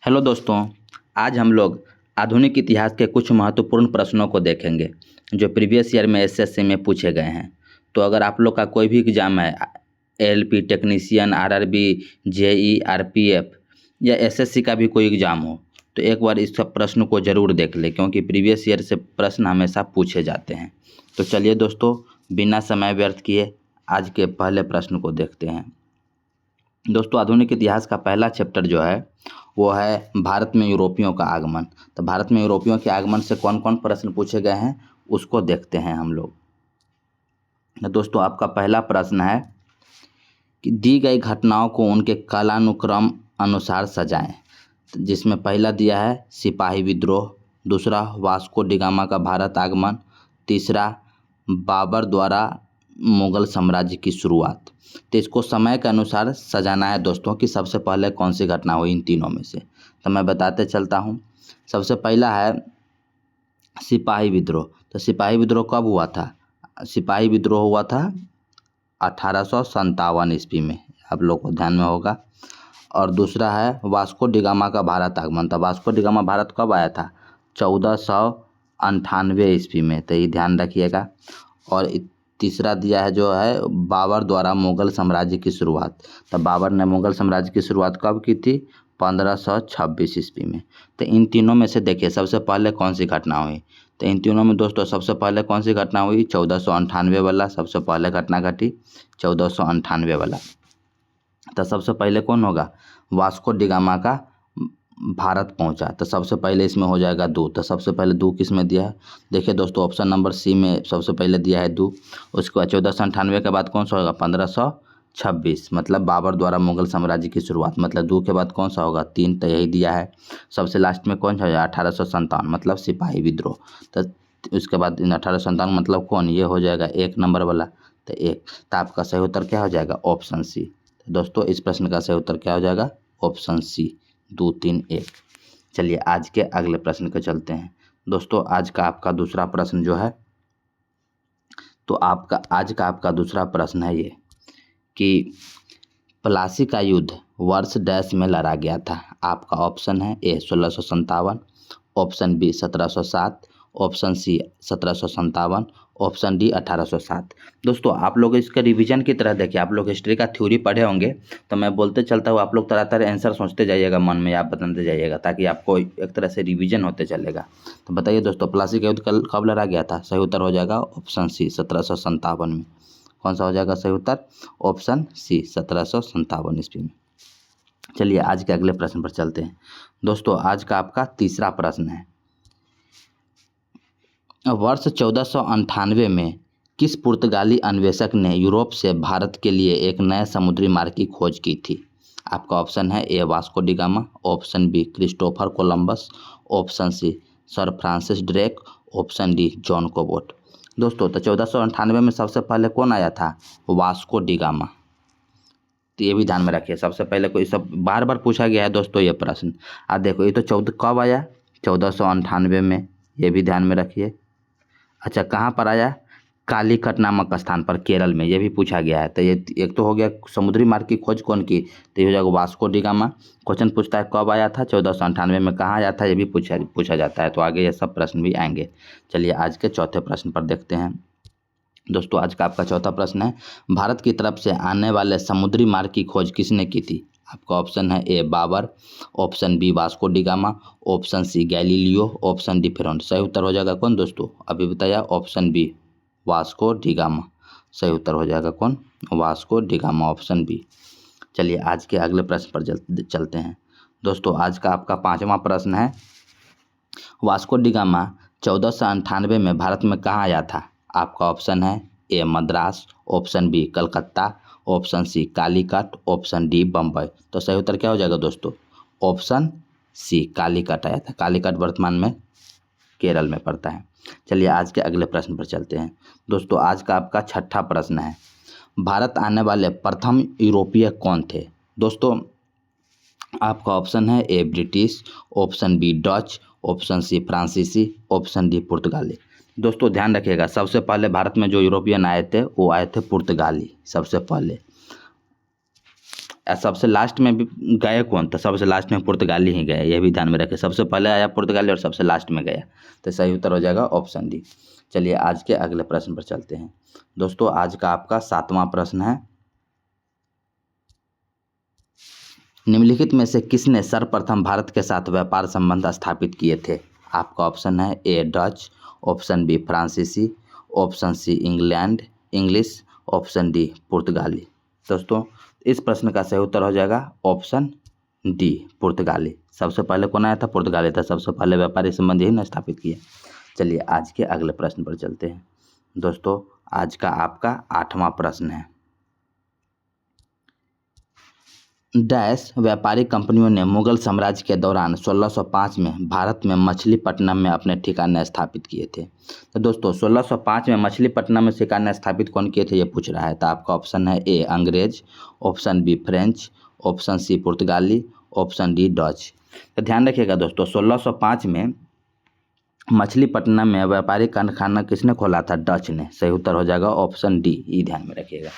Hello दोस्तों। आज हम लोग आधुनिक इतिहास के कुछ महत्वपूर्ण प्रश्नों को देखेंगे जो प्रीवियस ईयर में एसएससी में पूछे गए हैं। तो अगर आप लोग का कोई भी एग्जाम है, LP technician, RRB, JE, RPF या एसएससी का भी कोई एग्जाम हो तो एक बार इस सब प्रश्न को ज़रूर देख लें, क्योंकि प्रीवियस ईयर से प्रश्न हमेशा पूछे जाते हैं। तो चलिए दोस्तों, बिना समय व्यर्थ किए आज के पहले प्रश्न को देखते हैं। दोस्तों, आधुनिक इतिहास का पहला चैप्टर जो है वो है भारत में यूरोपियों का आगमन। तो भारत में यूरोपियों के आगमन से कौन कौन प्रश्न पूछे गए हैं उसको देखते हैं हम लोग। तो दोस्तों, आपका पहला प्रश्न है कि दी गई घटनाओं को उनके कालानुक्रम अनुसार सजाएं। जिसमें पहला दिया है सिपाही विद्रोह, दूसरा वास्को डिगामा का भारत आगमन, तीसरा बाबर द्वारा मुगल साम्राज्य की शुरुआत। तो इसको समय के अनुसार सजाना है दोस्तों कि सबसे पहले कौन सी घटना हुई इन तीनों में से। तो मैं बताते चलता हूँ। सबसे पहला है सिपाही विद्रोह। तो सिपाही विद्रोह कब हुआ था? सिपाही विद्रोह हुआ था 1857 ईस्वी में, आप लोग को ध्यान में होगा। और दूसरा है वास्को डिगामा का भारत आगमन। तो वास्को डिगामा भारत कब आया था? 1498 ईस्वी में। तो ये ध्यान रखिएगा। और तीसरा दिया है जो है बाबर द्वारा मुगल साम्राज्य की शुरुआत। तो बाबर ने मुगल साम्राज्य की शुरुआत कब की थी? 1526 ईस्वी में। तो इन तीनों में से देखिए सबसे पहले कौन सी घटना हुई। तो इन तीनों में दोस्तों सबसे पहले कौन सी घटना हुई? 1498 वाला सबसे पहले घटना घटी, 1498 वाला। तो सबसे पहले कौन होगा? वास्को डिगामा का भारत पहुंचा। तो सबसे पहले इसमें हो जाएगा दू। तो सबसे पहले दू किस में दिया है? देखिए दोस्तों, ऑप्शन नंबर सी में सबसे पहले दिया है दू। उसके बाद 1498 के बाद कौन सा होगा? 1526, मतलब बाबर द्वारा मुगल साम्राज्य की शुरुआत। मतलब दू के बाद कौन सा होगा? तीन। तो यही दिया है। सबसे लास्ट में कौन सा हो? 1857, मतलब सिपाही विद्रोह। तो उसके बाद 1857 मतलब कौन? ये हो जाएगा एक नंबर वाला। तो एक। तो आपका सही उत्तर क्या हो जाएगा? Option C. दोस्तों, इस प्रश्न का सही उत्तर क्या हो जाएगा? Option C, 2, 3, 1। चलिए आज के अगले प्रश्न पे चलते हैं। दोस्तों, आज का आपका दूसरा प्रश्न जो है, तो आज का आपका दूसरा प्रश्न है ये कि प्लासी का युद्ध वर्ष डैश में लड़ा गया था। आपका ऑप्शन है A 1657, option B 1707, option C 1757, option D 1807। दोस्तों, आप लोग इसके रिवीजन की तरह देखिए, आप लोग हिस्ट्री का थ्योरी पढ़े होंगे। तो मैं बोलते चलता हूँ, आप लोग तरह तरह आंसर सोचते जाइएगा, मन में आप बताते जाइएगा, ताकि आपको एक तरह से रिवीजन होते चलेगा। तो बताइए दोस्तों, प्लासी का युद्ध कब लड़ा गया था? सही उत्तर हो जाएगा ऑप्शन सी 1757 में। कौन सा हो जाएगा सही उत्तर? ऑप्शन सी 1757 ईस्वी में। चलिए आज के अगले प्रश्न पर चलते हैं। दोस्तों, आज का आपका तीसरा प्रश्न है, वर्ष 1498 में किस पुर्तगाली अन्वेषक ने यूरोप से भारत के लिए एक नए समुद्री मार्ग की खोज की थी? आपका ऑप्शन है A Vasco da Gama, option B Christopher Columbus, option C sir Francis Drake, option D John Cabot. दोस्तों, तो 1498 में सबसे पहले कौन आया था? Vasco da Gama. तो ये भी ध्यान में रखिए, सबसे पहले कोई सब बार बार पूछा गया है दोस्तों ये प्रश्न। आप देखो, ये तो 14 कब आया? 1498 में, ये भी ध्यान में रखिए। अच्छा, कहाँ पर आया? कालीकट नामक स्थान पर, केरल में, ये भी पूछा गया है। तो ये एक तो हो गया समुद्री मार्ग की खोज कौन की? तो ये हो जाएगा वास्को डिगामा। क्वेश्चन पूछता है कब आया था? 1498 में। कहाँ आया था? ये भी पूछा जाता है। तो आगे ये सब प्रश्न भी आएंगे। चलिए आज के चौथे प्रश्न पर देखते हैं। दोस्तों, आज का आपका चौथा प्रश्न है, भारत की तरफ से आने वाले समुद्री मार्ग की खोज किसने की थी? आपका ऑप्शन है A Babur, option B Vasco da Gama, option C Galileo, option D फेरोन। सही उत्तर हो जाएगा कौन दोस्तों? अभी बताया, ऑप्शन बी वास्को डिगामा। सही उत्तर हो जाएगा कौन? Vasco da Gama, option B. चलिए आज के अगले प्रश्न पर चलते हैं। दोस्तों, आज का आपका पांचवा प्रश्न है, वास्को डिगामा 1498 में भारत में कहाँ आया था? आपका ऑप्शन है A Madras, option B Calcutta, option C Calicut, option D Bombay. तो सही उत्तर क्या हो जाएगा दोस्तों? ऑप्शन सी कालीकट आया था। कालीकट वर्तमान में केरल में पड़ता है। चलिए आज के अगले प्रश्न पर चलते हैं। दोस्तों, आज का आपका छठा प्रश्न है, भारत आने वाले प्रथम यूरोपीय कौन थे? दोस्तों, आपका ऑप्शन है A British, option B Dutch, option C फ्रांसीसी, ऑप्शन डी पुर्तगाली। दोस्तों ध्यान रखिएगा, सबसे पहले भारत में जो यूरोपियन आए थे वो आए थे पुर्तगाली सबसे पहले। सबसे लास्ट में भी गए कौन था? सबसे लास्ट में पुर्तगाली ही गए, यह भी ध्यान में रखें। सबसे पहले आया पुर्तगाली और सबसे लास्ट में गया, तो सही उत्तर हो जाएगा ऑप्शन डी। चलिए आज के अगले प्रश्न पर चलते हैं। दोस्तों आज का आपका 7वां प्रश्न है, निम्नलिखित में से किसने सर्वप्रथम भारत के साथ व्यापार संबंध स्थापित किए थे? आपका ऑप्शन है ए डच, ऑप्शन बी फ्रांसीसी, option C English, option D पुर्तगाली। दोस्तों इस प्रश्न का सही उत्तर हो जाएगा ऑप्शन डी पुर्तगाली। सबसे पहले कौन आया था? पुर्तगाली था, सबसे पहले व्यापारी संबंध यही ने स्थापित किए। चलिए आज के अगले प्रश्न पर चलते हैं। दोस्तों आज का आपका 8वां प्रश्न है, डैश व्यापारिक कंपनियों ने मुगल साम्राज्य के दौरान 1605 में भारत में मछलीपट्टनम में अपने ठिकाने स्थापित किए थे। तो दोस्तों 1605 में मछलीपट्टनम में ठिकाने स्थापित कौन किए थे ये पूछ रहा है। तो आपका ऑप्शन है ए अंग्रेज, option B French, option C पुर्तगाली, ऑप्शन डी डच। तो ध्यान रखिएगा दोस्तों 1605 में मछलीपट्टनम में व्यापारिक कारखाना किसने खोला था? डच ने। सही उत्तर हो जाएगा ऑप्शन डी, ये ध्यान में रखिएगा।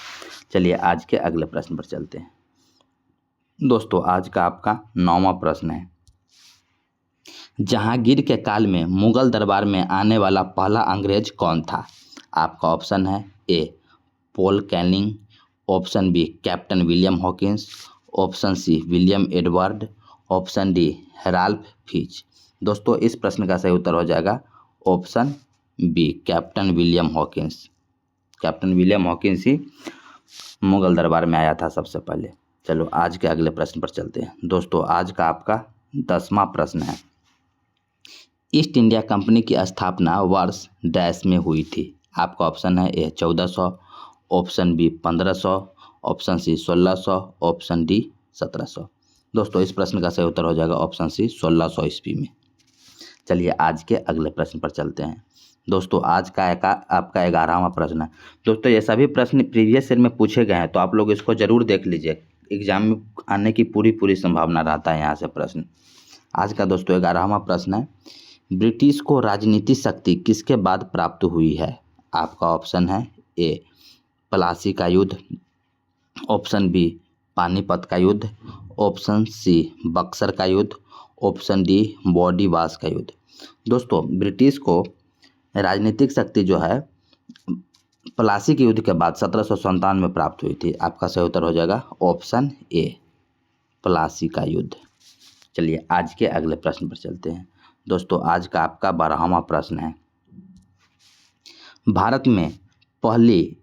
चलिए आज के अगले प्रश्न पर चलते हैं। दोस्तों आज का आपका 9वां प्रश्न है, जहांगीर के काल में मुगल दरबार में आने वाला पहला अंग्रेज कौन था? आपका ऑप्शन है A Paul Canning, option B Captain William Hawkins, option C William Edward, option D Ralph Fitch. दोस्तों इस प्रश्न का सही उत्तर हो जाएगा option B Captain William Hawkins. Captain William Hawkins ही मुगल दरबार में आया था सबसे पहले। चलो आज के अगले प्रश्न पर चलते हैं। दोस्तों आज का आपका 10वां प्रश्न है, ईस्ट इंडिया कंपनी की स्थापना वर्ष डैश में हुई थी? आपका ऑप्शन है A 1400, option B 1500, option C 1600, option D 1700। दोस्तों इस प्रश्न का सही उत्तर हो जाएगा ऑप्शन सी 1600 ईस्वी में। चलिए आज के अगले प्रश्न पर चलते हैं। दोस्तों आज का आपका 11वां प्रश्न है। दोस्तों ये सभी प्रश्न प्रीवियस ईयर में पूछे गए हैं, तो आप लोग इसको जरूर देख लीजिए, एग्जाम में आने की पूरी संभावना रहता है यहाँ से प्रश्न। आज का दोस्तों 11वां प्रश्न है, ब्रिटिश को राजनीतिक शक्ति किसके बाद प्राप्त हुई है? आपका ऑप्शन है ए प्लासी का युद्ध, ऑप्शन बी पानीपत का युद्ध, ऑप्शन सी बक्सर का युद्ध, ऑप्शन डी बॉडीवास का युद्ध। दोस्तों ब्रिटिश को राजनीतिक शक्ति जो है प्लासी के युद्ध के बाद 1757 में प्राप्त हुई थी। आपका सही उत्तर हो जाएगा ऑप्शन ए प्लासी का युद्ध। चलिए आज के अगले प्रश्न पर चलते हैं। दोस्तों आज का आपका 12वां प्रश्न है, भारत में पहली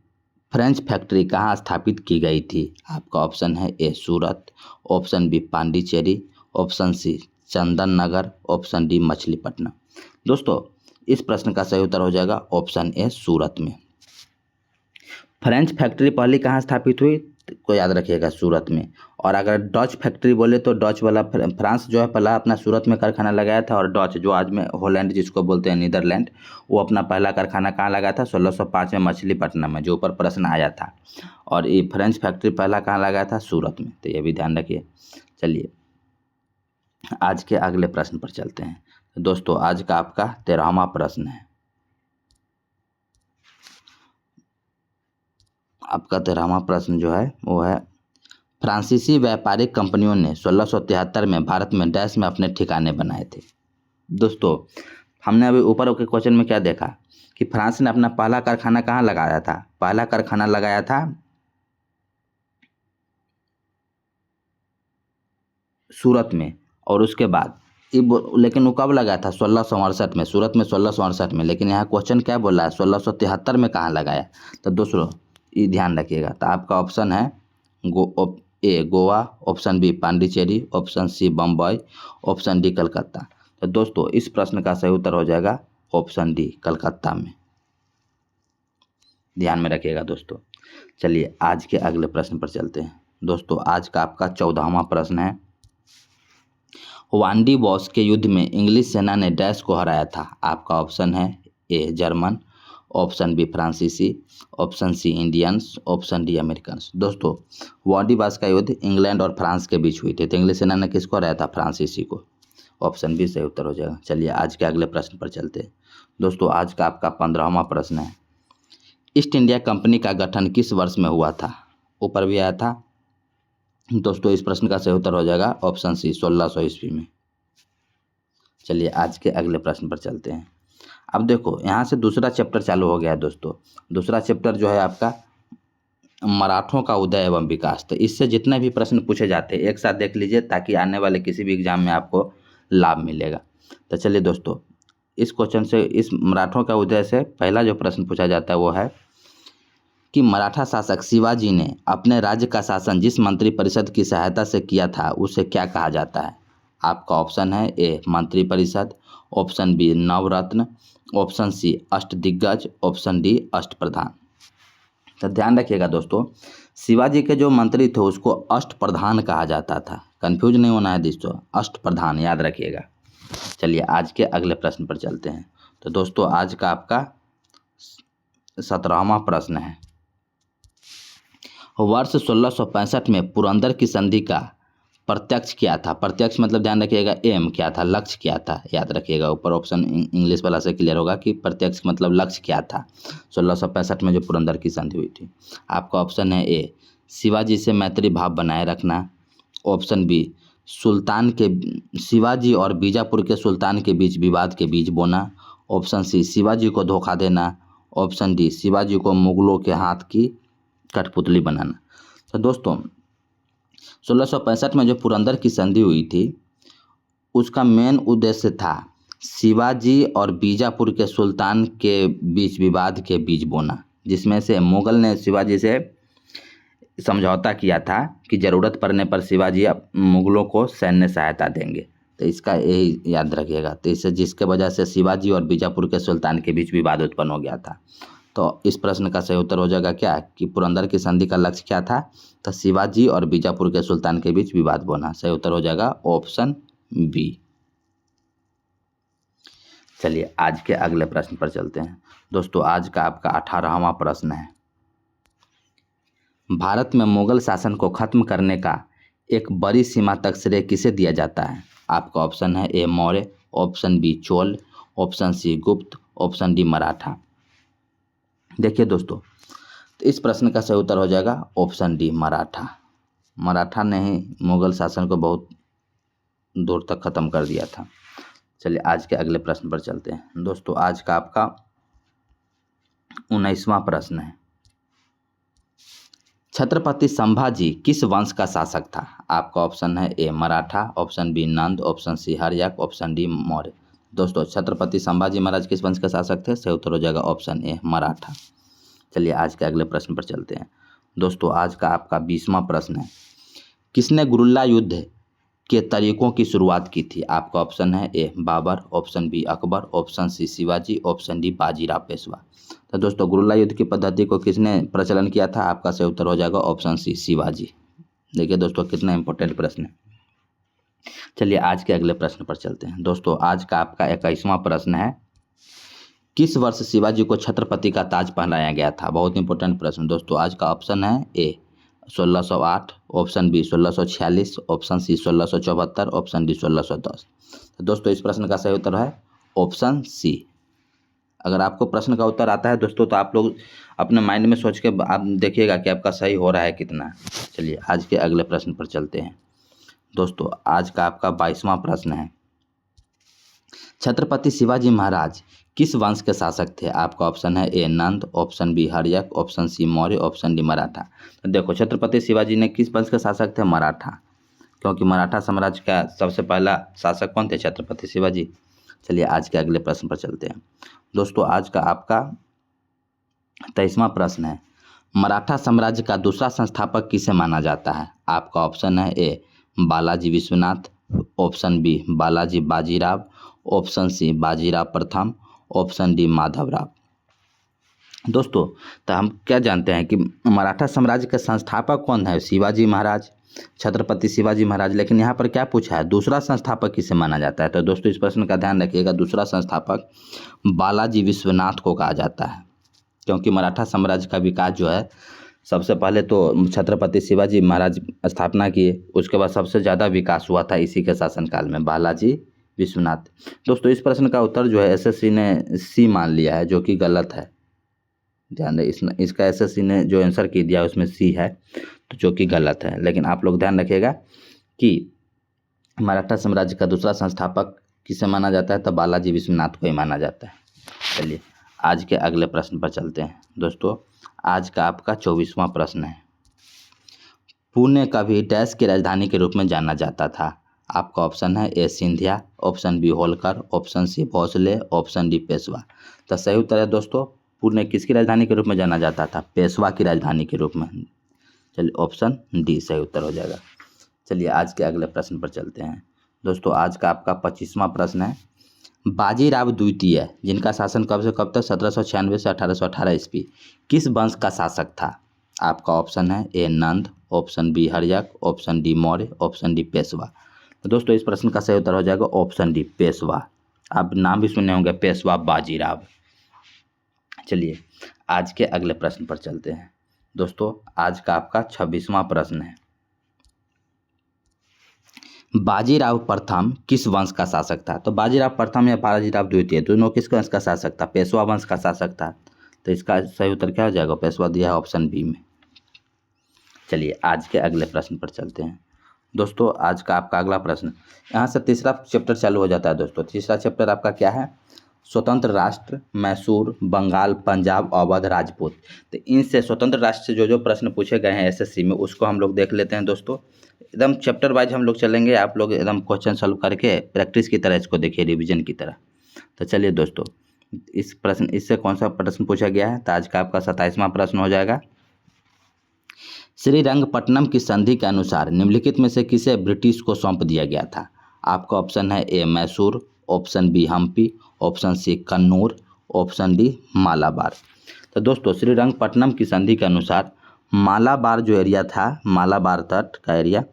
फ्रेंच फैक्ट्री कहाँ स्थापित की गई थी? आपका ऑप्शन है A Surat, option B Pondicherry, option C Chandannagar, option D Machilipatnam. दोस्तों इस प्रश्न का सही उत्तर हो जाएगा ऑप्शन ए सूरत में। फ्रेंच फैक्ट्री पहली कहाँ स्थापित हुई को याद रखिएगा सूरत में। और अगर डच फैक्ट्री बोले तो डच वाला फ्रांस जो है पहला अपना सूरत में कारखाना लगाया था, और डच जो आज में हॉलैंड जिसको बोलते हैं नीदरलैंड, वो अपना पहला कारखाना कहाँ लगाया था? 1605 में मछलीपट्टनम में, जो ऊपर प्रश्न आया था। और ये फ्रेंच फैक्ट्री पहला कहाँ लगाया था? सूरत में, तो ये भी ध्यान रखिए। चलिए आज के अगले प्रश्न पर चलते हैं। दोस्तों आज का आपका 13वां प्रश्न है, आपका 13वां प्रश्न जो है वो है, फ्रांसीसी व्यापारिक कंपनियों ने 1673 में भारत में डैश में अपने ठिकाने बनाए थे। दोस्तों हमने अभी ऊपर के क्वेश्चन में क्या देखा कि फ्रांस ने अपना पहला कारखाना कहाँ लगाया था? पहला कारखाना लगाया था सूरत में, और उसके बाद लेकिन वो कब लगाया था? 1668 में, सूरत में 1668 में। लेकिन यहाँ क्वेश्चन क्या बोला है? 1673 में कहाँ लगाया? तो दोस्तों ये ध्यान रखिएगा। तो आपका ऑप्शन है A Goa, option B Pondicherry, option C Bombay, option D Calcutta. तो दोस्तों इस प्रश्न का सही उत्तर हो जाएगा ऑप्शन डी कलकत्ता में, ध्यान में रखिएगा दोस्तों। चलिए आज के अगले प्रश्न पर चलते हैं। दोस्तों आज का आपका 14वां प्रश्न है, वांडी वॉश के युद्ध में इंग्लिश सेना ने डैश को हराया था? आपका ऑप्शन है ए जर्मन, ऑप्शन बी फ्रांसीसी, option C Indians, option D Americans. दोस्तों वांडीवास का युद्ध इंग्लैंड और फ्रांस के बीच हुई थी, तो इंग्लिश सेना ने किसको हराया था? फ्रांसीसी को। ऑप्शन बी सही उत्तर हो जाएगा। चलिए आज के अगले प्रश्न पर चलते हैं। दोस्तों आज का आपका 15वां प्रश्न है, ईस्ट इंडिया कंपनी का गठन किस वर्ष में हुआ था? ऊपर भी आया था दोस्तों इस प्रश्न का सही उत्तर हो जाएगा ऑप्शन सी 1600 ईस्वी में। चलिए आज के अगले प्रश्न पर चलते हैं। अब देखो यहाँ से दूसरा चैप्टर चालू हो गया है दोस्तों। दूसरा चैप्टर जो है आपका मराठों का उदय एवं विकास। तो इससे जितने भी प्रश्न पूछे जाते हैं एक साथ देख लीजिए ताकि आने वाले किसी भी एग्जाम में आपको लाभ मिलेगा। तो चलिए दोस्तों इस क्वेश्चन से, इस मराठों का उदय से पहला जो प्रश्न पूछा जाता है वो है कि मराठा शासक शिवाजी ने अपने राज्य का शासन जिस मंत्रिपरिषद की सहायता से किया था उसे क्या कहा जाता है। आपका ऑप्शन है ए मंत्रिपरिषद, ऑप्शन बी नवरत्न, ऑप्शन सी अष्टदिग्गज, ऑप्शन डी अष्टप्रधान। तो ध्यान रखिएगा दोस्तों, शिवाजी के जो मंत्री थे उसको अष्टप्रधान कहा जाता था। कंफ्यूज नहीं होना है दोस्तों, अष्टप्रधान याद रखिएगा। चलिए आज के अगले प्रश्न पर चलते हैं। तो दोस्तों आज का आपका 17वां प्रश्न है। वर्ष 1665 में पुरंदर की संधि का प्रत्यक्ष क्या था। प्रत्यक्ष मतलब ध्यान रखिएगा एम क्या था, लक्ष्य क्या था, याद रखिएगा। ऊपर ऑप्शन इंग्लिश वाला से क्लियर होगा कि प्रत्यक्ष मतलब लक्ष्य क्या था 1665 में जो पुरंदर की संधि हुई थी। आपका ऑप्शन है ए शिवाजी से मैत्री भाव बनाए रखना, ऑप्शन बी सुल्तान के शिवाजी और बीजापुर के सुल्तान के बीच विवाद के बीज बोना, ऑप्शन सी शिवाजी को धोखा देना, ऑप्शन डी शिवाजी को मुगलों के हाथ की कठपुतली बनाना। तो दोस्तों 1665 में जो पुरंदर की संधि हुई थी उसका मेन उद्देश्य था शिवाजी और बीजापुर के सुल्तान के बीच विवाद के बीज बोना, जिसमें से मुगल ने शिवाजी से समझौता किया था कि ज़रूरत पड़ने पर शिवाजी मुगलों को सैन्य सहायता देंगे। तो इसका यही याद रखिएगा। तो इससे जिसके वजह से शिवाजी और बीजापुर के सुल्तान के बीच विवाद उत्पन्न हो गया था। तो इस प्रश्न का सही उत्तर हो जाएगा क्या कि पुरंदर की संधि का लक्ष्य क्या था। तो शिवाजी और बीजापुर के सुल्तान के बीच विवाद बोना। सही उत्तर हो जाएगा ऑप्शन बी। चलिए आज के अगले प्रश्न पर चलते हैं। दोस्तों आज का आपका 18वां प्रश्न है। भारत में मुगल शासन को खत्म करने का एक बड़ी सीमा तक श्रेय किसे दिया जाता है। आपका ऑप्शन है A Maurya, option B Chola, option C Gupta, option D Maratha. देखिए दोस्तों तो इस प्रश्न का सही उत्तर हो जाएगा ऑप्शन डी मराठा। मराठा ने ही मुगल शासन को बहुत दूर तक खत्म कर दिया था। चलिए आज के अगले प्रश्न पर चलते हैं। दोस्तों आज का आपका 19वां प्रश्न है। छत्रपति संभाजी किस वंश का शासक था। आपका ऑप्शन है A Maratha, option B Nanda, option C Haryanka, option D Maurya. दोस्तों छत्रपति संभाजी महाराज किस वंश के शासक थे। सही उत्तर हो जाएगा ऑप्शन ए मराठा। चलिए आज के अगले प्रश्न पर चलते हैं। दोस्तों आज का आपका 20वां प्रश्न है। किसने गुरिल्ला युद्ध के तरीकों की शुरुआत की थी। आपका ऑप्शन है A Babur, option B Akbar, option C Shivaji, option D Bajirao Peshwa. तो दोस्तों गुरिल्ला युद्ध की पद्धति को किसने प्रचलन किया था। आपका सही उत्तर हो जाएगा ऑप्शन सी शिवाजी। देखिए दोस्तों कितना इंपॉर्टेंट प्रश्न है। चलिए आज के अगले प्रश्न पर चलते हैं। दोस्तों आज का आपका 21वां प्रश्न है। किस वर्ष शिवाजी को छत्रपति का ताज पहनाया गया था। बहुत इंपॉर्टेंट प्रश्न। दोस्तों आज का ऑप्शन है A 1608, option B 1646, option C 1674, option D 1610। तो दोस्तों इस प्रश्न का सही उत्तर है ऑप्शन सी। अगर आपको प्रश्न का उत्तर आता है दोस्तों तो आप लोग अपने माइंड में सोच के आप देखिएगा कि आपका सही हो रहा है कितना। चलिए आज के अगले प्रश्न पर चलते हैं। दोस्तों आज का आपका 22वां प्रश्न है। छत्रपति शिवाजी महाराज किस वंश के शासक थे। आपका ऑप्शन है A Nanda, option B Haryanka, option C Maurya, option D Maratha. तो देखो छत्रपति शिवाजी ने किस वंश के शासक थे। मराठा, क्योंकि मराठा साम्राज्य का सबसे पहला शासक कौन थे। छत्रपति शिवाजी। चलिए आज के अगले प्रश्न पर चलते हैं। दोस्तों आज का आपका 23वां प्रश्न है। मराठा साम्राज्य का दूसरा संस्थापक किसे माना जाता है। आपका ऑप्शन है A Balaji Vishwanath, option B Balaji Bajirao, option C Bajirao प्रथम, ऑप्शन डी माधवराव। दोस्तों तो हम क्या जानते हैं कि मराठा साम्राज्य के संस्थापक कौन है। शिवाजी महाराज, छत्रपति शिवाजी महाराज। लेकिन यहाँ पर क्या पूछा है दूसरा संस्थापक किसे माना जाता है। तो दोस्तों इस प्रश्न का ध्यान रखिएगा। दूसरा संस्थापक बालाजी विश्वनाथ को कहा जाता है, क्योंकि मराठा साम्राज्य का विकास जो है सबसे पहले तो छत्रपति शिवाजी महाराज स्थापना किए, उसके बाद सबसे ज़्यादा विकास हुआ था इसी के शासनकाल में, बालाजी विश्वनाथ। दोस्तों इस प्रश्न का उत्तर जो है एसएससी ने सी मान लिया है, जो कि गलत है। ध्यान दें इसका एसएससी ने जो आंसर की दिया उसमें सी है। तो जो कि गलत है। लेकिन आप लोग ध्यान रखिएगा कि मराठा साम्राज्य का दूसरा संस्थापक किसे माना जाता है, तो बालाजी विश्वनाथ को ही माना जाता है। चलिए आज के अगले प्रश्न पर चलते हैं। दोस्तों आज का आपका 24वां प्रश्न है, पुणे का भी डैश की राजधानी के रूप में जाना जाता था। आपका ऑप्शन है A Scindia, option B Holkar, option C Bhosale, option D Peshwa. तो सही उत्तर है दोस्तों, पुणे किसकी राजधानी के रूप में जाना जाता था, पेशवा की राजधानी के रूप में। चलिए ऑप्शन डी सही उत्तर हो जाएगा। चलिए आज के अगले प्रश्न पर चलते हैं। दोस्तों आज का आपका 25वां प्रश्न है, बाजीराव द्वितीय जिनका शासन कब से कब तक 1796 से 1818 ईस्वी, किस वंश का शासक था। आपका ऑप्शन है A Nanda, option B Haryanka, option D Maurya, option D Peshwa. तो दोस्तों इस प्रश्न का सही उत्तर हो जाएगा ऑप्शन डी पेशवा। आप नाम भी सुने होंगे पेशवा बाजीराव। चलिए आज के अगले प्रश्न पर चलते हैं। दोस्तों आज का आपका 26वां प्रश्न है, बाजीराव प्रथम किस वंश का शासक था। तो बाजीराव प्रथम या बाजीराव द्वितीय दोनों किस वंश का शासक था, पेशवा वंश का शासक था। तो इसका सही उत्तर क्या हो जाएगा, पेशवा दिया है ऑप्शन बी में। चलिए आज के अगले प्रश्न पर चलते हैं। दोस्तों आज का आपका अगला प्रश्न, यहाँ से तीसरा चैप्टर चालू हो जाता है। दोस्तों तीसरा चैप्टर आपका क्या है, स्वतंत्र राष्ट्र, मैसूर, बंगाल, पंजाब, अवध, राजपूत। तो इनसे स्वतंत्र राष्ट्र से जो प्रश्न पूछे गए हैं एसएससी में उसको हम लोग देख लेते हैं। दोस्तों एकदम चैप्टर वाइज हम लोग चलेंगे, आप लोग एकदम क्वेश्चन सॉल्व करके प्रैक्टिस की तरह इसको देखिए, रिवीजन की तरह। तो चलिए दोस्तों इस प्रश्न इससे कौन सा प्रश्न पूछा गया है, तो आज का आपका 27वां प्रश्न हो जाएगा, श्रीरंगपट्टनम की संधि के अनुसार निम्नलिखित में से किसे ब्रिटिश को सौंप दिया गया था। आपका ऑप्शन है A Mysore, option B Hampi, option C Kannur, option D Malabar. तो दोस्तों श्रीरंगपट्टनम की संधि के अनुसार मालाबार जो एरिया था, मालाबार तट का एरिया,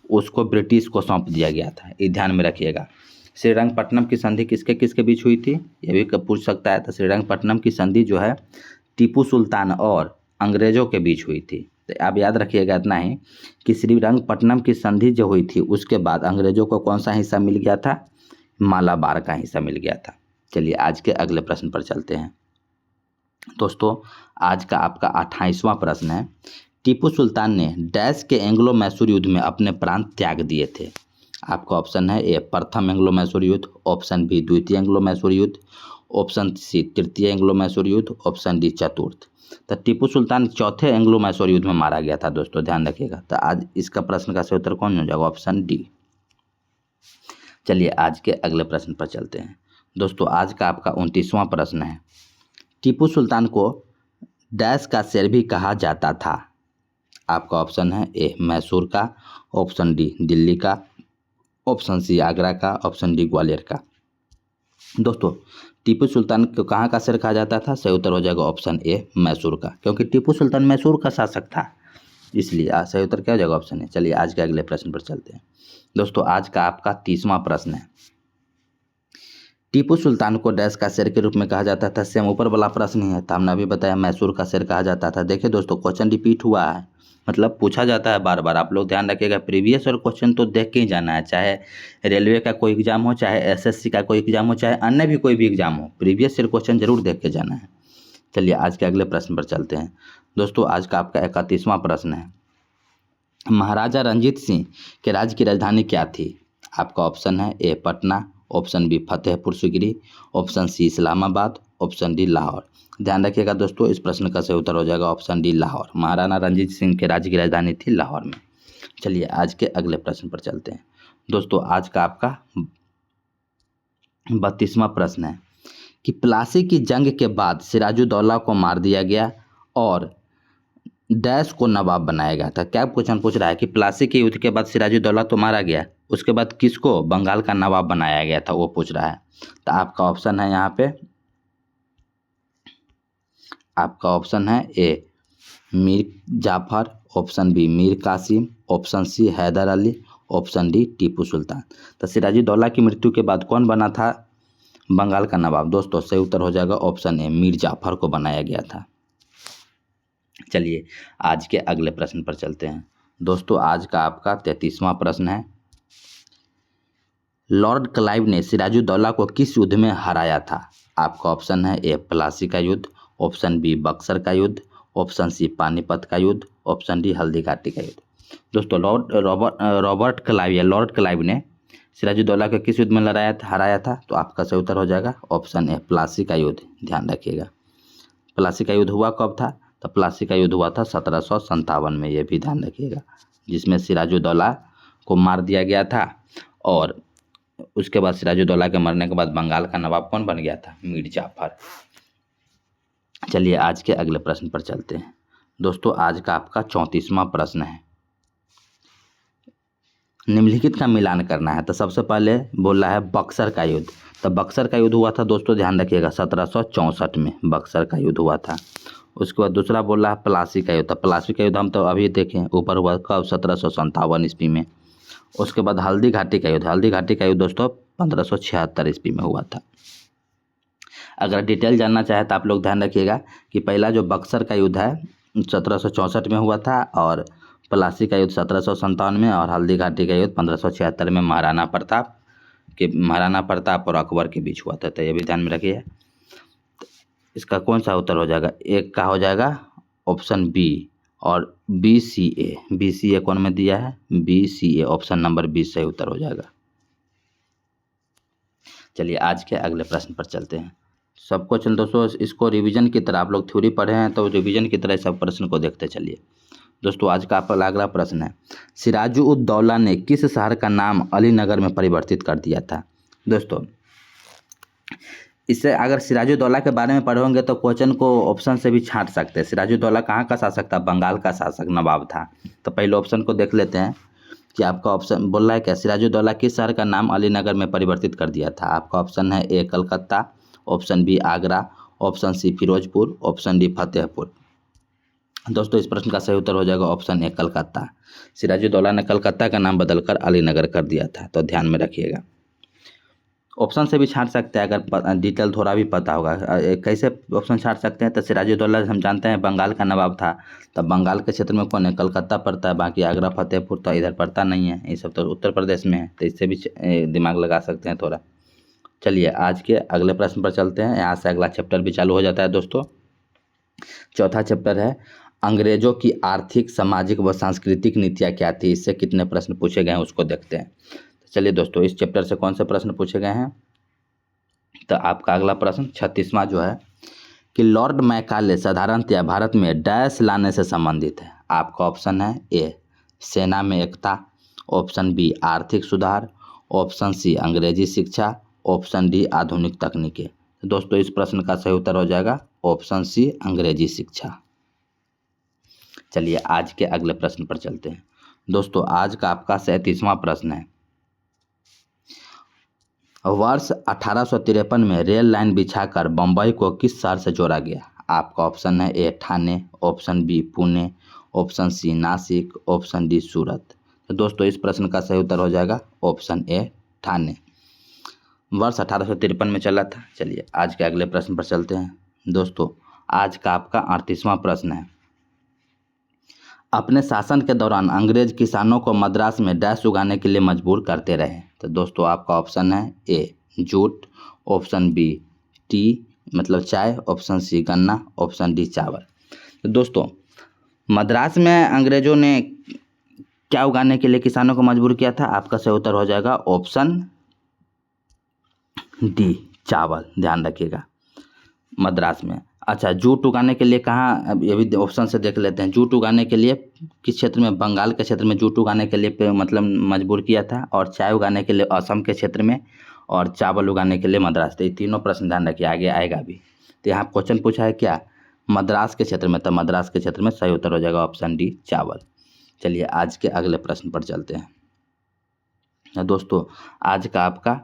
उसको ब्रिटिश को सौंप दिया गया था। ये ध्यान में रखिएगा। श्रीरंगपट्टनम की संधि किसके किसके बीच हुई थी, ये भी पूछ सकता है। तो श्रीरंगपट्टनम की संधि जो है टीपू सुल्तान और अंग्रेजों के बीच हुई थी। तो आप याद रखिएगा इतना ही कि श्रीरंगपट्टनम की संधि जो हुई थी उसके बाद अंग्रेजों को कौन सा हिस्सा मिल गया था, मालाबार का हिस्सा मिल गया था। चलिए आज के अगले प्रश्न पर चलते हैं। दोस्तों आज का आपका 28वां प्रश्न है, टीपू सुल्तान ने डैश के एंग्लो मैसूर युद्ध में अपने प्राण त्याग दिए थे। आपका ऑप्शन है ए प्रथम एंग्लो मैसूर युद्ध, ऑप्शन बी द्वितीय एंग्लो मैसूर युद्ध, ऑप्शन सी तृतीय एंग्लो मैसूर युद्ध, ऑप्शन डी चतुर्थ। तो टीपू सुल्तान चौथे एंग्लो मैसूर युद्ध में मारा गया था। दोस्तों ध्यान रखिएगा। तो आज इसका प्रश्न का सही उत्तर कौन हो जाएगा, ऑप्शन डी। चलिए आज के अगले प्रश्न पर चलते हैं। दोस्तों आज का आपका 29वां प्रश्न है, टीपू सुल्तान को डैश का शेर भी कहा जाता था। आपका ऑप्शन है ए मैसूर का, ऑप्शन डी दिल्ली का, ऑप्शन सी आगरा का, ऑप्शन डी ग्वालियर का। दोस्तों टीपू सुल्तान को कहाँ का शेर कहा जाता था, सही उत्तर हो जाएगा ऑप्शन ए मैसूर का, क्योंकि टीपू सुल्तान मैसूर का शासक था, इसलिए सही उत्तर क्या हो जाएगा, ऑप्शन ए। चलिए आज के अगले प्रश्न पर चलते हैं। दोस्तों आज का आपका 30वां प्रश्न है, टीपू सुल्तान को डैश का शेर के रूप में कहा जाता था। सेम ऊपर वाला प्रश्न ही है, तो हमने अभी बताया मैसूर का शेर कहा जाता था। देखिए दोस्तों क्वेश्चन रिपीट हुआ है, मतलब पूछा जाता है बार बार। आप लोग ध्यान रखिएगा, प्रीवियस और क्वेश्चन तो देख के ही जाना है, चाहे रेलवे का कोई एग्जाम हो, चाहे एसएससी का कोई एग्जाम हो, चाहे अन्य भी कोई भी एग्जाम हो, प्रीवियस ईयर क्वेश्चन जरूर देख के जाना है। चलिए आज के अगले प्रश्न पर चलते हैं। दोस्तों आज का आपका 31वां प्रश्न है, महाराजा रंजीत सिंह के राज्य की राजधानी क्या थी। आपका ऑप्शन है A Patna, option B Fatehpur Sikri, option C Islamabad, option D Lahore. ध्यान रखिएगा दोस्तों इस प्रश्न का सही उत्तर हो जाएगा ऑप्शन डी लाहौर। महाराणा रंजीत सिंह के राज्य की राजधानी थी लाहौर में। चलिए आज के अगले प्रश्न पर चलते हैं। दोस्तों आज का आपका 32वां प्रश्न है कि प्लासी की जंग के बाद सिराजुद्दौला को मार दिया गया और डैश को नवाब बनाया गया था। क्या क्वेश्चन पूछ रहा है कि प्लासी के युद्ध के बाद सिराजुद्दौला तो मारा गया, उसके बाद किसको बंगाल का नवाब बनाया गया था, वो पूछ रहा है। तो आपका ऑप्शन है यहाँ पे, आपका ऑप्शन है A Mir Jafar, option B Mir Qasim, option C Hyder Ali, option D Tipu Sultan. तो सिराजुद्दौला की मृत्यु के बाद कौन बना था बंगाल का नवाब। दोस्तों सही उत्तर हो जाएगा ऑप्शन ए मीर जाफर को बनाया गया था। चलिए आज के अगले प्रश्न पर चलते हैं। दोस्तों आज का आपका 33वां प्रश्न है, लॉर्ड क्लाइव ने सिराजुद्दौला को किस युद्ध में हराया था। आपका ऑप्शन है ए प्लासी का युद्ध, ऑप्शन बी बक्सर का युद्ध, ऑप्शन सी पानीपत का युद्ध, ऑप्शन डी हल्दी घाटी का युद्ध। दोस्तों लॉर्ड क्लाइव ने सिराजुद्दौला को किस युद्ध में हराया था? तो आपका सही उत्तर हो जाएगा ऑप्शन ए प्लासी का युद्ध। ध्यान रखिएगा, प्लासी का युद्ध हुआ कब था? तो प्लासी का युद्ध हुआ था 1757 में, ये भी ध्यान रखिएगा, जिसमें सिराजुद्दौला को मार दिया गया था। और उसके बाद सिराजुद्दौला के मरने के बाद बंगाल का नवाब कौन बन गया था? मीर जाफर। चलिए आज के अगले प्रश्न पर चलते हैं। दोस्तों आज का आपका 34वां प्रश्न है, निम्नलिखित का मिलान करना है। तो सबसे पहले बोल रहा है बक्सर का युद्ध। तो बक्सर का युद्ध हुआ था दोस्तों, ध्यान रखिएगा 1764 में बक्सर का युद्ध हुआ था। उसके बाद दूसरा बोल रहा है प्लासी का युद्ध। तो प्लासी का युद्ध हम तो अभी देखें ऊपर हुआ कब? 1757 ईस्वी में। उसके बाद हल्दी घाटी का युद्ध। हल्दी घाटी का युद्ध दोस्तों 1576 ईस्वी में हुआ था। अगर डिटेल जानना चाहे तो आप लोग ध्यान रखिएगा कि पहला जो बक्सर का युद्ध है 1764 में हुआ था, और प्लासी का युद्ध 1757 में, और हल्दी घाटी का युद्ध 1576 में महाराणा प्रताप और अकबर के बीच हुआ था। तो ये भी ध्यान में रखिए। इसका कौन सा उत्तर हो जाएगा? एक का हो जाएगा ऑप्शन बी और BCA। BCA कौन में दिया है? BCA, ऑप्शन नंबर 20 सही उत्तर हो जाएगा। चलिए आज के अगले प्रश्न पर चलते हैं। सबको चल दोस्तों इसको रिवीजन की तरह, आप लोग थ्योरी पढ़े हैं तो रिवीजन की तरह सब प्रश्न को देखते चलिए। दोस्तों आज का आपका अगला प्रश्न है, सिराजुद्दौला ने किस शहर का नाम अलीनगर में परिवर्तित कर दिया था? दोस्तों इससे अगर सिराजुद्दौला के बारे में पढ़े होंगे तो क्वेश्चन को ऑप्शन से भी छांट सकते हैं। सिराजुद्दौला कहाँ का शासक था? बंगाल का शासक नवाब था। तो पहले ऑप्शन को देख लेते हैं कि आपका ऑप्शन बोल रहा है क्या, सिराजुद्दौला किस शहर का नाम अलीनगर में परिवर्तित कर दिया था? आपका ऑप्शन है A Calcutta, option B Agra, option C Firozpur, option D Fatehpur. दोस्तों इस प्रश्न का सही उत्तर हो जाएगा ऑप्शन ए कलकत्ता। सिराजुद्दौला ने कलकत्ता का नाम बदलकर अलीनगर कर दिया था, तो ध्यान में रखिएगा। ऑप्शन से भी छांट सकते हैं अगर डिटेल थोड़ा भी पता होगा। कैसे ऑप्शन छांट सकते हैं? तो सिराजुद्दौला हम जानते हैं बंगाल का नवाब था, तब बंगाल के क्षेत्र में कौन है? कलकत्ता पड़ता है, बाकी आगरा फतेहपुर तो इधर पड़ता नहीं है, ये सब तो उत्तर प्रदेश में है। तो इससे भी दिमाग लगा सकते हैं थोड़ा। चलिए आज के अगले प्रश्न पर चलते हैं। यहाँ से अगला चैप्टर भी चालू हो जाता है दोस्तों। चौथा चैप्टर है अंग्रेजों की आर्थिक, सामाजिक व सांस्कृतिक नीतियाँ क्या थी? इससे कितने प्रश्न पूछे गए हैं उसको देखते हैं। चलिए दोस्तों इस चैप्टर से कौन से प्रश्न पूछे गए हैं? तो आपका अगला प्रश्न 36वां जो है कि लॉर्ड मैकाले साधारणतया भारत में डैश लाने से संबंधित है। आपका ऑप्शन है ए सेना में एकता, ऑप्शन बी आर्थिक सुधार, ऑप्शन सी अंग्रेजी शिक्षा, ऑप्शन डी आधुनिक तकनीकें। दोस्तों इस प्रश्न का सही उत्तर हो जाएगा ऑप्शन सी अंग्रेजी शिक्षा। चलिए आज के अगले प्रश्न पर चलते हैं। दोस्तों आज का आपका 37वां प्रश्न है, वर्ष 1853 में रेल लाइन बिछाकर बम्बई को किस शहर से जोड़ा गया? आपका ऑप्शन है A Thane, option B Pune, option C Nashik, option D Surat. तो दोस्तों इस प्रश्न का सही उत्तर हो जाएगा ऑप्शन ए ठाणे। वर्ष 1853 में चला था। चलिए आज के अगले प्रश्न पर चलते हैं। दोस्तों आज का आपका 38वां प्रश्न है, अपने शासन के दौरान अंग्रेज किसानों को मद्रास में डैश उगाने के लिए मजबूर करते रहे। तो दोस्तों आपका ऑप्शन है ए जूट, ऑप्शन बी टी मतलब चाय, ऑप्शन सी गन्ना, ऑप्शन डी चावल। तो दोस्तों मद्रास में अंग्रेजों ने क्या उगाने के लिए किसानों को मजबूर किया था? आपका सही उत्तर हो जाएगा ऑप्शन डी चावल। ध्यान रखिएगा मद्रास में। अच्छा जूट उगाने के लिए कहाँ? ये भी ऑप्शन से देख लेते हैं। जूट उगाने के लिए किस क्षेत्र में? बंगाल के क्षेत्र में जूट उगाने के लिए मतलब मजबूर किया था, और चाय उगाने के लिए असम के क्षेत्र में, और चावल उगाने के लिए मद्रास। तो ये तीनों प्रश्न ध्यान रखिए, आगे आएगा भी। तो यहाँ क्वेश्चन पूछा है क्या? मद्रास के क्षेत्र में, तो मद्रास के क्षेत्र में सही उत्तर हो जाएगा ऑप्शन डी चावल। चलिए आज के अगले प्रश्न पर चलते हैं। दोस्तों आज का आपका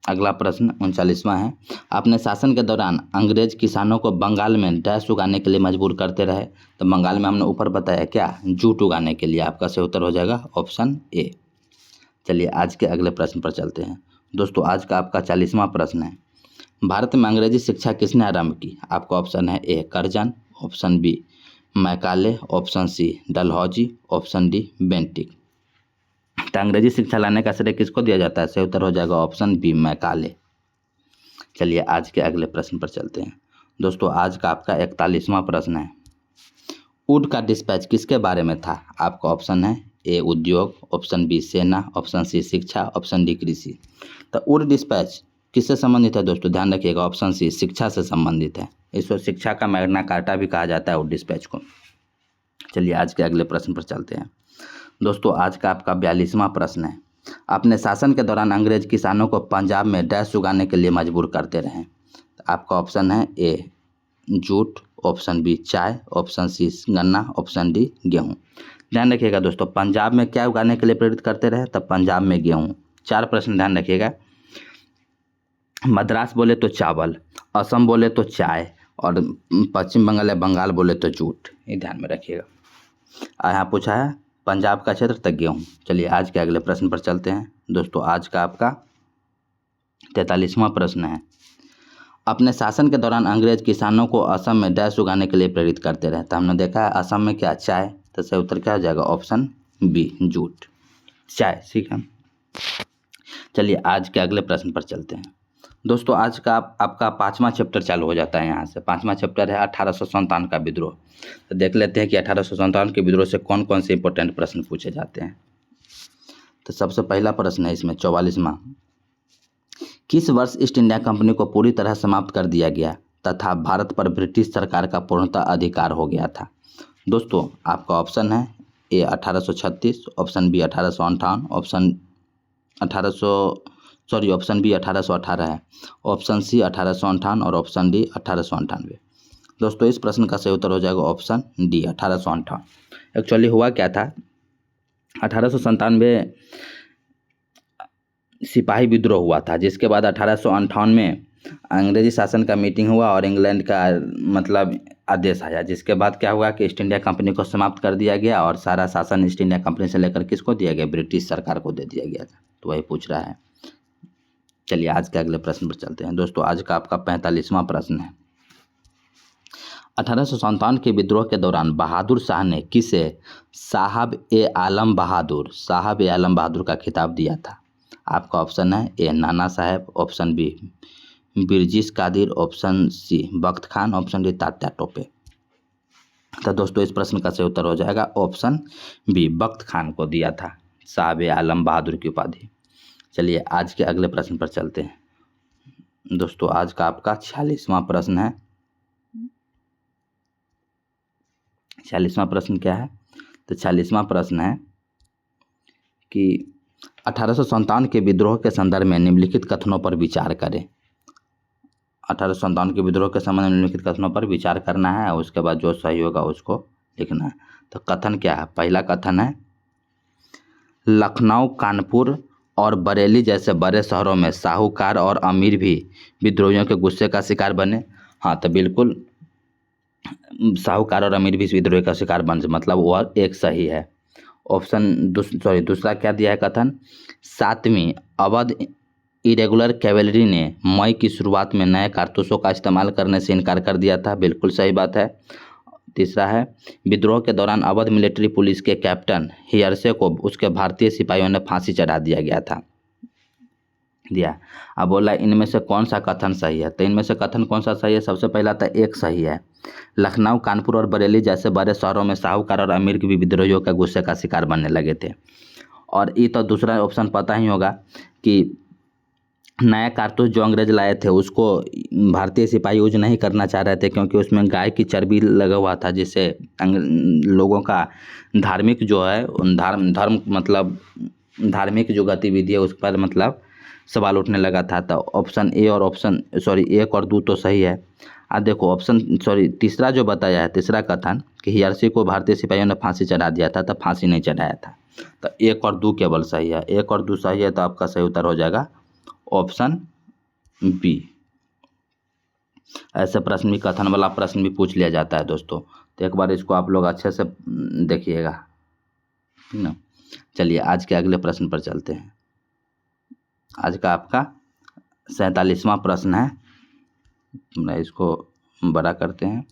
अगला प्रश्न 39वां है, अपने शासन के दौरान अंग्रेज किसानों को बंगाल में डैश उगाने के लिए मजबूर करते रहे। तो बंगाल में हमने ऊपर बताया क्या? जूट उगाने के लिए। आपका सही उत्तर हो जाएगा ऑप्शन ए। चलिए आज के अगले प्रश्न पर चलते हैं। दोस्तों आज का आपका 40वां प्रश्न है, भारत में अंग्रेजी शिक्षा किसने आरंभ की? आपका ऑप्शन है A Curzon, option B Macaulay, option C Dalhousie, option D Bentinck. तो अंग्रेजी शिक्षा लाने का श्रेय किसको दिया जाता है? सही उत्तर हो जाएगा ऑप्शन बी मैकाले। चलिए आज के अगले प्रश्न पर चलते हैं। दोस्तों आज का आपका 41वां प्रश्न है, वुड का डिस्पैच किसके बारे में था? आपका ऑप्शन है ए उद्योग, ऑप्शन बी सेना, ऑप्शन सी शिक्षा, ऑप्शन डी कृषि। तो वुड डिस्पैच किससे संबंधित है दोस्तों? ध्यान रखिएगा, ऑप्शन सी शिक्षा से संबंधित है। इसको शिक्षा का मैग्ना कार्टा भी कहा जाता है वुड डिस्पैच को। चलिए आज के अगले प्रश्न पर चलते हैं दोस्तों। आज का आपका 42वां प्रश्न है, अपने शासन के दौरान अंग्रेज किसानों को पंजाब में डैश उगाने के लिए मजबूर करते रहे। आपका ऑप्शन है ए जूट, ऑप्शन बी चाय, ऑप्शन सी गन्ना, ऑप्शन डी गेहूं। ध्यान रखिएगा दोस्तों, पंजाब में क्या उगाने के लिए प्रेरित करते रहे? तब पंजाब में गेहूं। 4 प्रश्न ध्यान रखिएगा। मद्रास बोले तो चावल, असम बोले तो चाय, और पश्चिम बंगाल या बंगाल बोले तो जूट। ये ध्यान में रखिएगा। यहाँ पूछा है पंजाब का क्षेत्र तक गेहूं। चलिए आज के अगले प्रश्न पर चलते हैं दोस्तों। आज का आपका 43वां प्रश्न है, अपने शासन के दौरान अंग्रेज किसानों को असम में डैश उगाने के लिए प्रेरित करते रहे। तो हमने देखा है असम में क्या चाय, तो सही उत्तर क्या हो जाएगा? ऑप्शन बी जूट, चाय। ठीक है, चलिए आज के अगले प्रश्न पर चलते हैं दोस्तों। आज का आपका 5वां चैप्टर चालू हो जाता है। यहाँ से 5वां चैप्टर है 1857 का विद्रोह। तो देख लेते हैं कि 1857 के विद्रोह से कौन कौन से इंपॉर्टेंट प्रश्न पूछे जाते हैं। तो सबसे पहला प्रश्न है इसमें 44वां, किस वर्ष ईस्ट इंडिया कंपनी को पूरी तरह समाप्त कर दिया गया तथा भारत पर ब्रिटिश सरकार का पूर्णतः अधिकार हो गया था? दोस्तों आपका ऑप्शन है ए 1836, ऑप्शन बी 1858, ऑप्शन बी 1818 है, ऑप्शन सी 1858 और ऑप्शन डी 1898। दोस्तों इस प्रश्न का सही उत्तर हो जाएगा ऑप्शन डी 1858। एक्चुअली हुआ क्या था, 1897 सिपाही विद्रोह हुआ था, जिसके बाद 1858 में अंग्रेजी शासन का मीटिंग हुआ और इंग्लैंड का मतलब आदेश आया, जिसके बाद क्या हुआ कि ईस्ट इंडिया कंपनी को समाप्त कर दिया गया और सारा शासन ईस्ट इंडिया कंपनी से लेकर किसको दिया गया? ब्रिटिश सरकार को दे दिया गया था। तो वही पूछ रहा है। चलिए आज के अगले प्रश्न पर चलते हैं दोस्तों। आज का आपका 45वां प्रश्न है, 1857 के विद्रोह के दौरान बहादुर शाह ने किसे साहब ए आलम बहादुर का खिताब दिया था? आपका ऑप्शन है A Nana Sahib, option B Birjis Qadir, option C Bakht Khan, option D Tatya Tope. तो दोस्तों इस प्रश्न का सही उत्तर हो जाएगा ऑप्शन बी, बख्त खान को दिया था साहब ए आलम बहादुर की उपाधि। चलिए आज के अगले प्रश्न पर चलते हैं दोस्तों। आज का आपका 46वां प्रश्न है। 46वां प्रश्न क्या है? तो 46वां प्रश्न है कि 1857 के विद्रोह के संदर्भ में निम्नलिखित कथनों पर विचार करें। 1857 के विद्रोह के संबंध में निम्नलिखित कथनों पर विचार करना है, उसके बाद जो सही होगा उसको लिखना है। तो कथन क्या है? पहला कथन है, लखनऊ, कानपुर और बरेली जैसे बड़े शहरों में साहूकार और अमीर भी विद्रोहियों के गुस्से का शिकार बने। हाँ, तो बिल्कुल साहूकार और अमीर भी विद्रोह का शिकार बन, मतलब वह एक सही है। ऑप्शन दूसरा क्या दिया है कथन, 7वीं अवध इरेगुलर कैवेलरी ने मई की शुरुआत में नए कारतूसों का इस्तेमाल करने से इनकार कर दिया था। बिल्कुल सही बात है। तीसरा है, विद्रोह के दौरान अवध मिलिट्री पुलिस के कैप्टन हियरसे को उसके भारतीय सिपाहियों ने फांसी चढ़ा दिया गया था। अब बोला इनमें से कौन सा कथन सही है? तो इनमें से कथन कौन सा सही है? सबसे पहला तो एक सही है, लखनऊ, कानपुर और बरेली जैसे बड़े शहरों में साहूकार और अमीर भी विद्रोहियों के गुस्से का शिकार बनने लगे थे। और ये तो दूसरा ऑप्शन पता ही होगा कि नया कारतूस जो अंग्रेज लाए थे उसको भारतीय सिपाही यूज नहीं करना चाह रहे थे, क्योंकि उसमें गाय की चर्बी लगा हुआ था, जिससे लोगों का धार्मिक जो है धर्म मतलब धार्मिक जो गतिविधि है उस पर मतलब सवाल उठने लगा था। तो ऑप्शन ए और एक और दो तो सही है। अब देखो तीसरा जो बताया है, तीसरा कथन कि हियरसी को भारतीय सिपाहियों ने फांसी चढ़ा दिया था, तो फांसी नहीं चढ़ाया था। तो 1 और 2 केवल सही है। 1 और 2 सही है, तो आपका सही उत्तर हो जाएगा ऑप्शन बी। ऐसे प्रश्न भी, कथन वाला प्रश्न भी पूछ लिया जाता है दोस्तों, तो एक बार इसको आप लोग अच्छे से देखिएगा, ठीक ना। चलिए आज के अगले प्रश्न पर चलते हैं। आज का आपका 47वां प्रश्न है, इसको बड़ा करते हैं।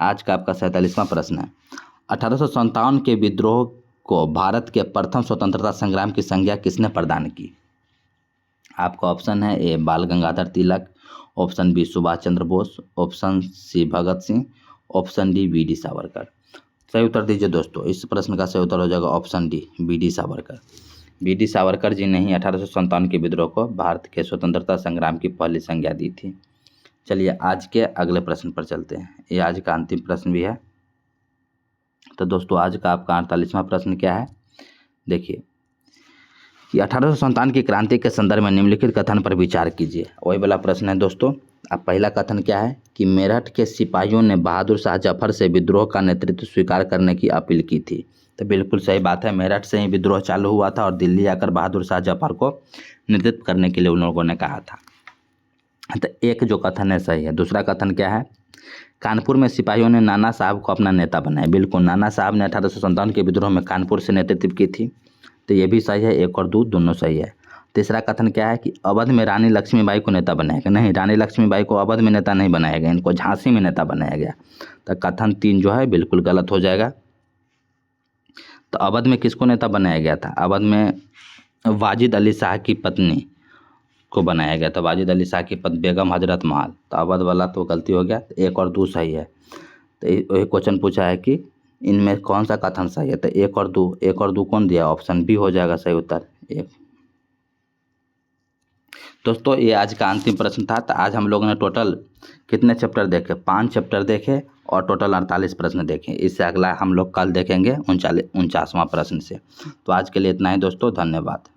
आज का आपका 47वां प्रश्न है, 1857 के विद्रोह को भारत के प्रथम स्वतंत्रता संग्राम की संज्ञा किसने प्रदान की? आपका ऑप्शन है A Bal Gangadhar Tilak, option B Subhash Chandra Bose, option C Bhagat Singh, option D V D Savarkar. सही उत्तर दीजिए दोस्तों। इस प्रश्न का सही उत्तर हो जाएगा option D, B D. Savarkar. B D. Savarkar ji ने ही 1857 के विद्रोह को भारत के स्वतंत्रता संग्राम की पहली संज्ञा दी थी। चलिए आज के अगले प्रश्न पर चलते हैं। ये आज का अंतिम प्रश्न भी है। तो दोस्तों आज का आपका 48वां प्रश्न क्या है, देखिए कि 1857 की क्रांति के संदर्भ में निम्नलिखित कथन पर विचार कीजिए। वही वाला प्रश्न है दोस्तों। अब पहला कथन क्या है कि मेरठ के सिपाहियों ने बहादुर शाह जफर से विद्रोह का नेतृत्व स्वीकार करने की अपील की थी। तो बिल्कुल सही बात है, मेरठ से ही विद्रोह चालू हुआ था और दिल्ली आकर बहादुर शाह जफर को नेतृत्व करने के लिए उन लोगों ने कहा था। तो एक जो कथन है सही है। दूसरा कथन क्या है, कानपुर में सिपाहियों ने नाना साहब को अपना नेता बनाया। बिल्कुल, नाना साहब ने 1857 के विद्रोह में कानपुर से नेतृत्व की थी। तो ये भी सही है, एक और दो दोनों सही है। तीसरा कथन क्या है कि अवध में रानी लक्ष्मीबाई को नेता बनाया गया। नहीं, रानी लक्ष्मीबाई को अवध में नेता नहीं बनाया गया, इनको झांसी में नेता बनाया गया। तो कथन 3 जो है बिल्कुल गलत हो जाएगा। तो अवध में किसको नेता बनाया गया था, अवध में वाजिद अली शाह की पत्नी को बनाया गया था। वाजिद अली शाह की पत्नी बेगम हजरत महल। तो अवध वाला तो गलती हो गया, एक और दो सही है। तो एक क्वेश्चन पूछा है कि इनमें कौन सा कथन सही है, तो एक और दो कौन दिया, ऑप्शन बी हो जाएगा सही उत्तर एक। दोस्तों ये आज का अंतिम प्रश्न था। तो आज हम लोगों ने टोटल कितने चैप्टर देखे, 5 चैप्टर देखे और टोटल 48 प्रश्न देखे। इससे अगला हम लोग कल देखेंगे 49वां प्रश्न से। तो आज के लिए इतना ही दोस्तों, धन्यवाद।